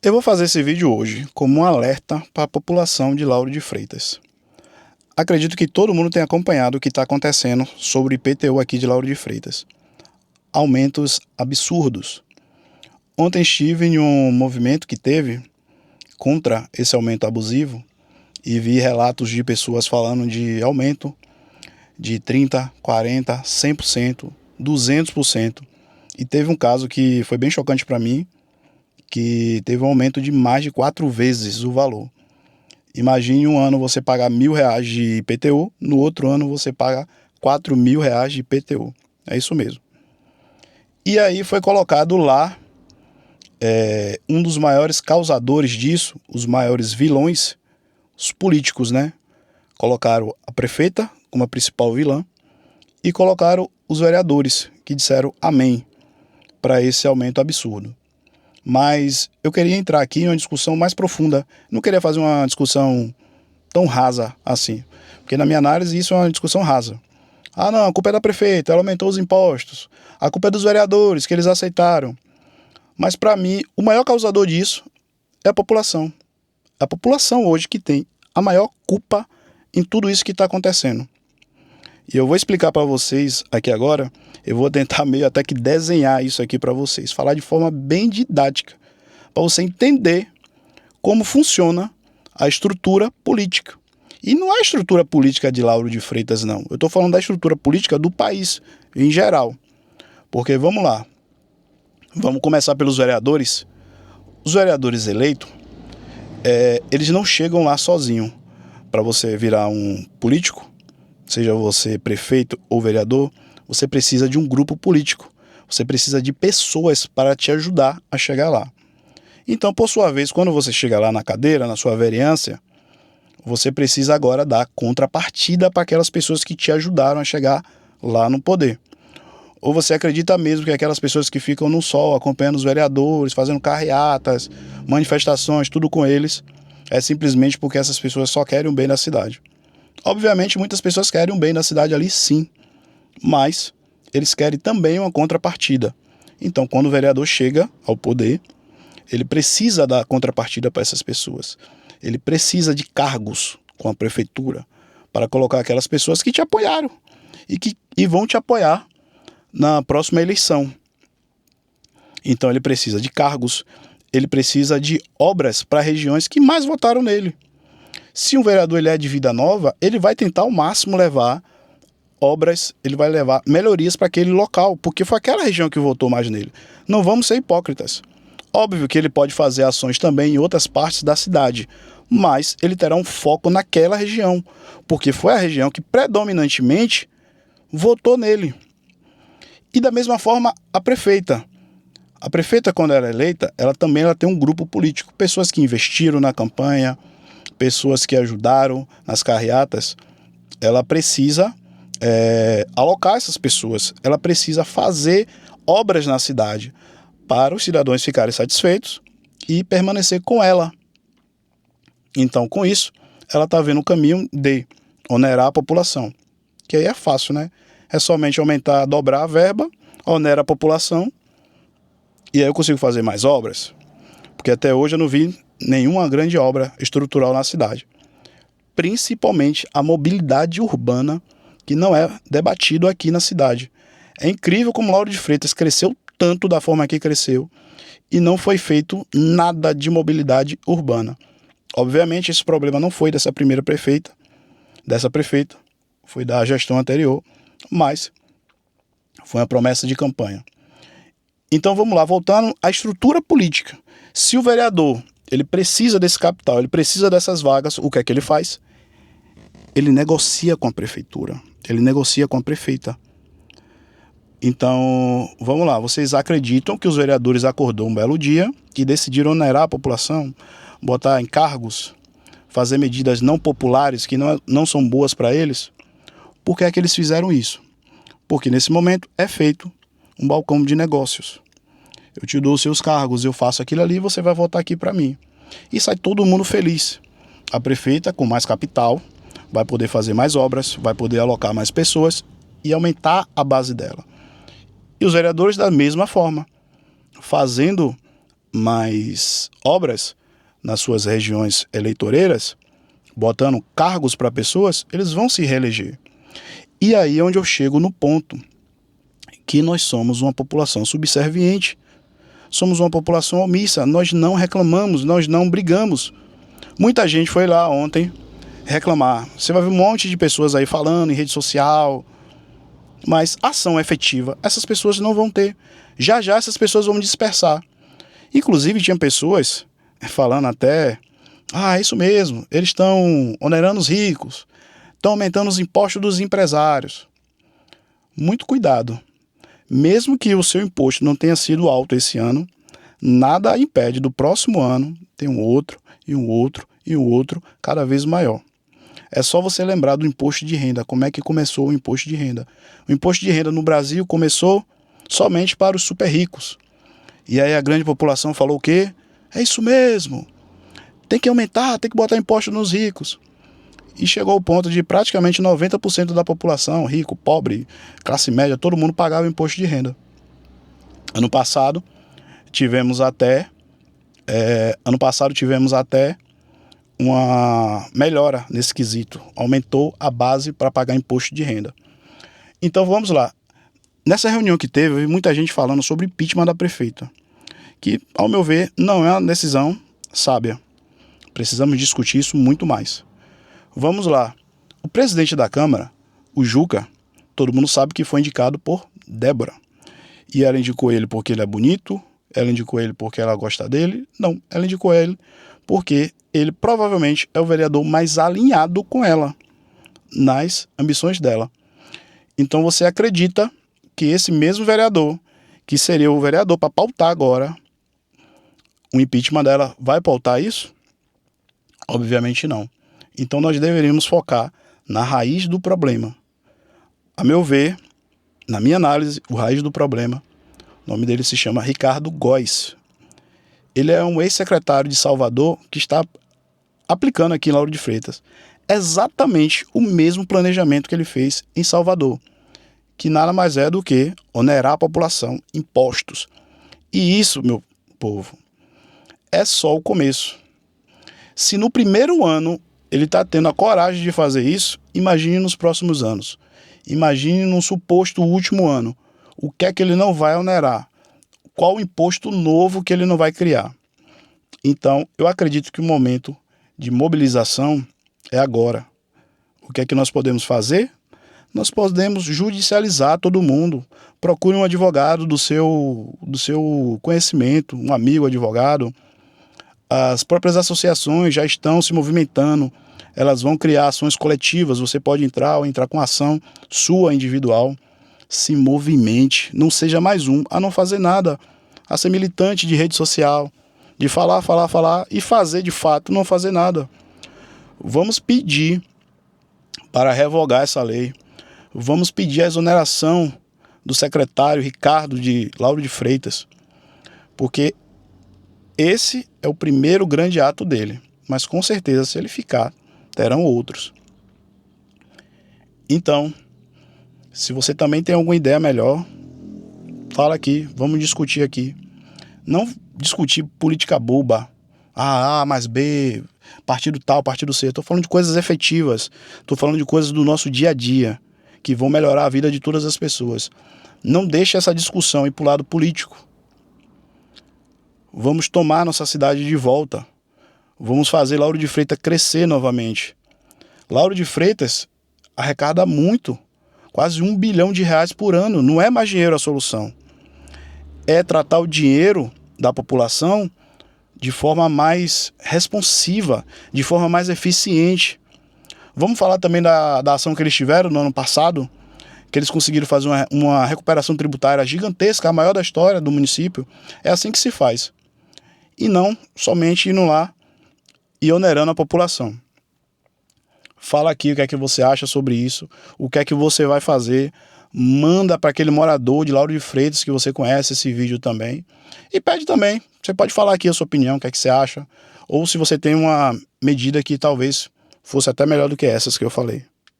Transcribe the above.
Eu vou fazer esse vídeo hoje como um alerta para a população de Lauro de Freitas. Acredito que todo mundo tem acompanhado o que está acontecendo sobre o IPTU aqui de Lauro de Freitas. Aumentos absurdos. Ontem estive em um movimento que teve contra esse aumento abusivo e vi relatos de pessoas falando de aumento de 30%, 40%, 100%, 200%. E teve um caso que foi bem chocante para mim, que teve um aumento de mais de 4 vezes o valor. Imagine um ano você pagar R$ 1.000 de IPTU, no outro ano você paga R$ 4.000 de IPTU. É isso mesmo. E aí foi colocado lá um dos maiores causadores disso, os maiores vilões, os políticos, né? Colocaram a prefeita como a principal vilã e colocaram os vereadores, que disseram amém para esse aumento absurdo. Mas eu queria entrar aqui em uma discussão mais profunda. Não queria fazer uma discussão tão rasa assim. Porque na minha análise isso é uma discussão rasa. Ah não, a culpa é da prefeita, ela aumentou os impostos. A culpa é dos vereadores, que eles aceitaram. Mas para mim, o maior causador disso é a população. A população hoje que tem a maior culpa em tudo isso que está acontecendo. E eu vou explicar para vocês aqui agora, eu vou tentar meio até que desenhar isso aqui para vocês, falar de forma bem didática, para você entender como funciona a estrutura política. E não é a estrutura política de Lauro de Freitas, não. Eu estou falando da estrutura política do país, em geral. Porque, vamos lá, vamos começar pelos vereadores. Os vereadores eleitos, eles não chegam lá sozinhos. Para você virar um político, seja você prefeito ou vereador, você precisa de um grupo político. Você precisa de pessoas para te ajudar a chegar lá. Então, por sua vez, quando você chega lá na cadeira, na sua vereança, você precisa agora dar contrapartida para aquelas pessoas que te ajudaram a chegar lá no poder. Ou você acredita mesmo que aquelas pessoas que ficam no sol, acompanhando os vereadores, fazendo carreatas, manifestações, tudo com eles, é simplesmente porque essas pessoas só querem o bem da cidade. Obviamente, muitas pessoas querem o bem da cidade ali, sim, mas eles querem também uma contrapartida. Então, quando o vereador chega ao poder, ele precisa dar contrapartida para essas pessoas. Ele precisa de cargos com a prefeitura para colocar aquelas pessoas que te apoiaram e vão te apoiar na próxima eleição. Então, ele precisa de cargos, ele precisa de obras para regiões que mais votaram nele. Se um vereador ele é de Vida Nova, ele vai tentar ao máximo levar obras, ele vai levar melhorias para aquele local, porque foi aquela região que votou mais nele. Não vamos ser hipócritas. Óbvio que ele pode fazer ações também em outras partes da cidade, mas ele terá um foco naquela região, porque foi a região que predominantemente votou nele. E da mesma forma, a prefeita. A prefeita, quando ela é eleita, ela tem um grupo político, pessoas que investiram na campanha, pessoas que ajudaram nas carreatas. Ela precisa alocar essas pessoas, ela precisa fazer obras na cidade para os cidadãos ficarem satisfeitos e permanecer com ela. Então, com isso, ela está vendo o caminho de onerar a população, que aí é fácil, né? É somente aumentar, dobrar a verba, onera a população, e aí eu consigo fazer mais obras, porque até hoje eu não vi nenhuma grande obra estrutural na cidade. Principalmente a mobilidade urbana, que não é debatido aqui na cidade. É incrível como Lauro de Freitas cresceu tanto da forma que cresceu e não foi feito nada de mobilidade urbana. Obviamente esse problema não foi dessa prefeita, foi da gestão anterior, mas foi uma promessa de campanha. Então vamos lá, voltando à estrutura política. Se o vereador ele precisa desse capital, ele precisa dessas vagas, o que é que ele faz? Ele negocia com a prefeitura, ele negocia com a prefeita. Então, vamos lá, vocês acreditam que os vereadores acordou um belo dia e decidiram onerar a população, botar em cargos, fazer medidas não populares que não são boas para eles? Por que é que eles fizeram isso? Porque nesse momento é feito um balcão de negócios. Eu te dou os seus cargos, eu faço aquilo ali, você vai votar aqui para mim. E sai todo mundo feliz. A prefeita, com mais capital, vai poder fazer mais obras, vai poder alocar mais pessoas e aumentar a base dela. E os vereadores da mesma forma, fazendo mais obras nas suas regiões eleitoreiras, botando cargos para pessoas, eles vão se reeleger. E aí é onde eu chego no ponto que nós somos uma população subserviente, somos uma população omissa, nós não reclamamos, nós não brigamos. Muita gente foi lá ontem reclamar. Você vai ver um monte de pessoas aí falando em rede social, mas ação efetiva essas pessoas não vão ter. Já já essas pessoas vão dispersar. Inclusive tinha pessoas falando até, é isso mesmo, eles estão onerando os ricos, estão aumentando os impostos dos empresários. Muito cuidado. Mesmo que o seu imposto não tenha sido alto esse ano, nada impede do próximo ano ter um outro, e um outro, e um outro, cada vez maior. É só você lembrar do imposto de renda, como é que começou o imposto de renda. O imposto de renda no Brasil começou somente para os super ricos. E aí a grande população falou o quê? É isso mesmo, tem que aumentar, tem que botar imposto nos ricos. E chegou ao ponto de praticamente 90% da população, rico, pobre, classe média, todo mundo pagava imposto de renda. Ano passado tivemos até uma melhora nesse quesito. Aumentou a base para pagar imposto de renda. Então vamos lá. Nessa reunião que teve, muita gente falando sobre impeachment da prefeita, que, ao meu ver, não é uma decisão sábia. Precisamos discutir isso muito mais. Vamos lá. O presidente da Câmara, o Juca, todo mundo sabe que foi indicado por Débora. E ela indicou ele porque ele é bonito, ela indicou ele porque ela gosta dele. Não, ela indicou ele porque ele provavelmente é o vereador mais alinhado com ela nas ambições dela. Então você acredita que esse mesmo vereador, que seria o vereador para pautar agora o impeachment dela, vai pautar isso? Obviamente não. Então nós deveríamos focar na raiz do problema. A meu ver, na minha análise, o raiz do problema, o nome dele se chama Ricardo Góes. Ele é um ex-secretário de Salvador que está aplicando aqui em Lauro de Freitas exatamente o mesmo planejamento que ele fez em Salvador, que nada mais é do que onerar a população, impostos. E isso, meu povo, é só o começo. Se no primeiro ano ele está tendo a coragem de fazer isso, imagine nos próximos anos. Imagine num suposto último ano. O que é que ele não vai onerar? Qual o imposto novo que ele não vai criar? Então, eu acredito que o momento de mobilização é agora. O que é que nós podemos fazer? Nós podemos judicializar todo mundo. Procure um advogado do seu conhecimento, um amigo advogado. As próprias associações já estão se movimentando, elas vão criar ações coletivas, você pode entrar ou entrar com ação sua individual. Se movimente, não seja mais um a não fazer nada, a ser militante de rede social, de falar e fazer de fato não fazer nada. Vamos pedir para revogar essa lei, vamos pedir a exoneração do secretário Ricardo de Lauro de Freitas, porque esse é o primeiro grande ato dele, mas com certeza se ele ficar, terão outros. Então, se você também tem alguma ideia melhor, fala aqui, vamos discutir aqui. Não discutir política boba, A mais B, partido tal, partido C. Estou falando de coisas efetivas, estou falando de coisas do nosso dia a dia, que vão melhorar a vida de todas as pessoas. Não deixe essa discussão ir para o lado político. Vamos tomar nossa cidade de volta. Vamos fazer Lauro de Freitas crescer novamente. Lauro de Freitas arrecada muito, quase R$1 bilhão por ano. Não é mais dinheiro a solução. É tratar o dinheiro da população de forma mais responsiva, de forma mais eficiente. Vamos falar também da ação que eles tiveram no ano passado, que eles conseguiram fazer uma recuperação tributária gigantesca, a maior da história do município. É assim que se faz. E não somente indo lá e onerando a população. Fala aqui o que é que você acha sobre isso, o que é que você vai fazer. Manda para aquele morador de Lauro de Freitas que você conhece esse vídeo também. E pede também, você pode falar aqui a sua opinião, o que é que você acha. Ou se você tem uma medida que talvez fosse até melhor do que essas que eu falei.